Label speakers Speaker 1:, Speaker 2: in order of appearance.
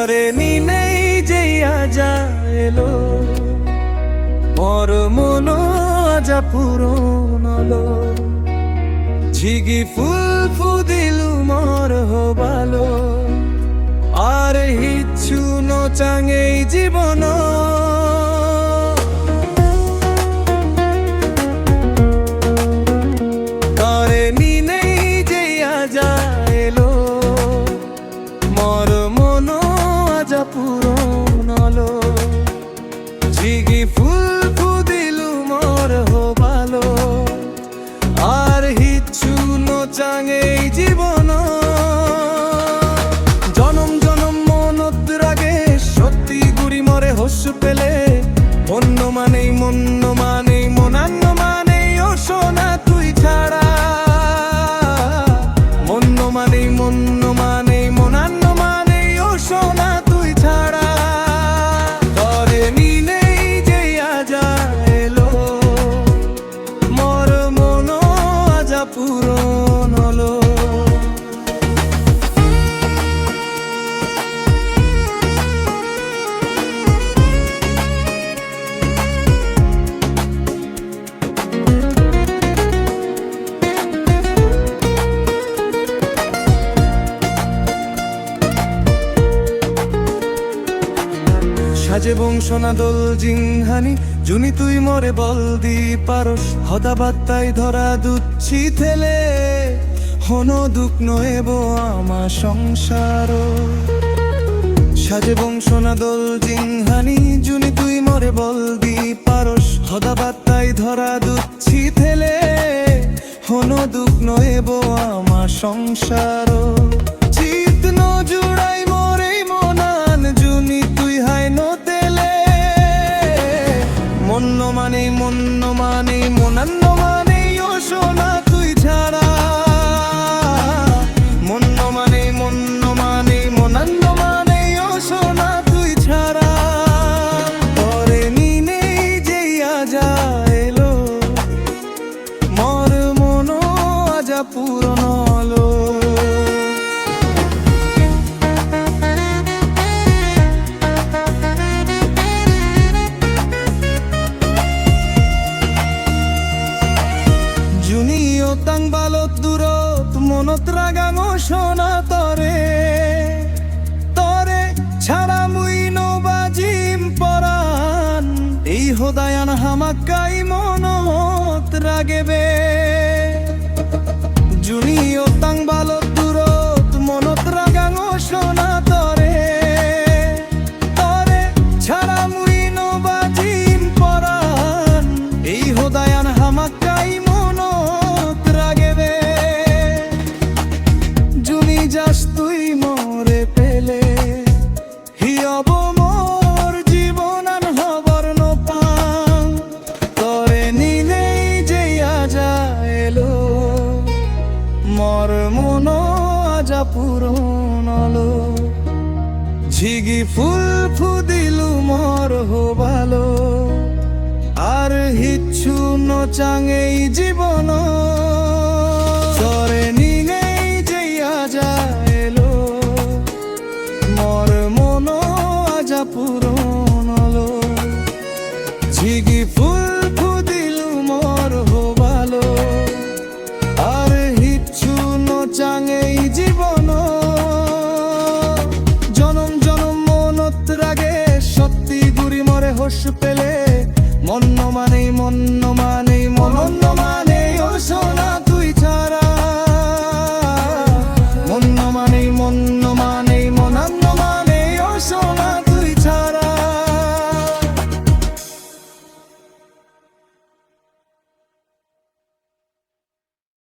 Speaker 1: তরে নিনেই যেই আজা এলো মোর মন আজা পূরণ হলো ঝিগি ফুল ফুদিলু মোর হবালো আর হিচ্ছু নচাঙেই জীবন তরে নিনেই যেই আজা এলো মোর মন আজা পূরণ হলো ঝিগি ফুল ফুদিলু মোর হবালো আর হিচ্ছু নচাঙেই জীবন জনম জনম মনত রাগে সত্যি গুড়ি মরে হস্য পেলে মন্য মানেই মনান্য মানেই ও সোনা তুই ছাড়া মন্য মানেই মনান্য মানেই ও সোনা তুই ছাড়া তরে নিনেই যেই আজা এলো মোর মন আজা পূরণ হলো সাজে বংশনা দোল জিংহানি জুনি তুই মরে বল দি পারস হদা বাত্তাই ধরা দুচ্ছি থেলে হন দুঃখ নয়েব আমা সংসার সাজে বংশনা দোল জিংহানি জুনি তুই মরে বল দি পারস হদা বাত্তাই ধরা দুচ্ছি থেলে হন দুঃখ নয়েব আমা সংসার চিত নজুড়াই মরে মনান জুনি তুই হাই নতেলে মন্য মানেই মনান্য মানেই ও সোনা তুই ছাড়া মন্য মানেই মনান্য মানেই ও সোনা তুই ছাড়া তরে নিনেই যেই আজা এলো মোর মন আজা পূরণ হলো তাং বালত দূরত মনত রাগাঙ সোনা তরে তরে ছাড়া মুই নবাজিম পরাণ এই হদায়ান হামাক্কাই মনত রাগেবে জুনিও তাং বালত দূরত মনত রাগাঙ সোনা তরে তরে ছাড়া মুই নবাজিম পরাণ এই হদায়ান হামাক্কাই যাস তুই মরে পেলে হিয়ব মোর জীবনান হবর নপাং তরে নিনেই যেই আজা এলো মোর মন আজা পূরণ হলো ঝিগি ফুল ফুদিলু মোর হবালো আর হিচ্ছু নচাঙেই জীবন তরে নিনেই যেই আজা এলো মোর মন আজা পূরণ হলো ঝিগি ফুল ফুদিলু মোর হবালো আর হিচ্ছু নচাঙেই জীবন জনম জনম মনত রাগে সত্যি গুড়ি মরে হস্য পেলে মন্য মানেই মনান্য মানেই ও সোনা তুই ছাড়া মন্য মানেই মনান্য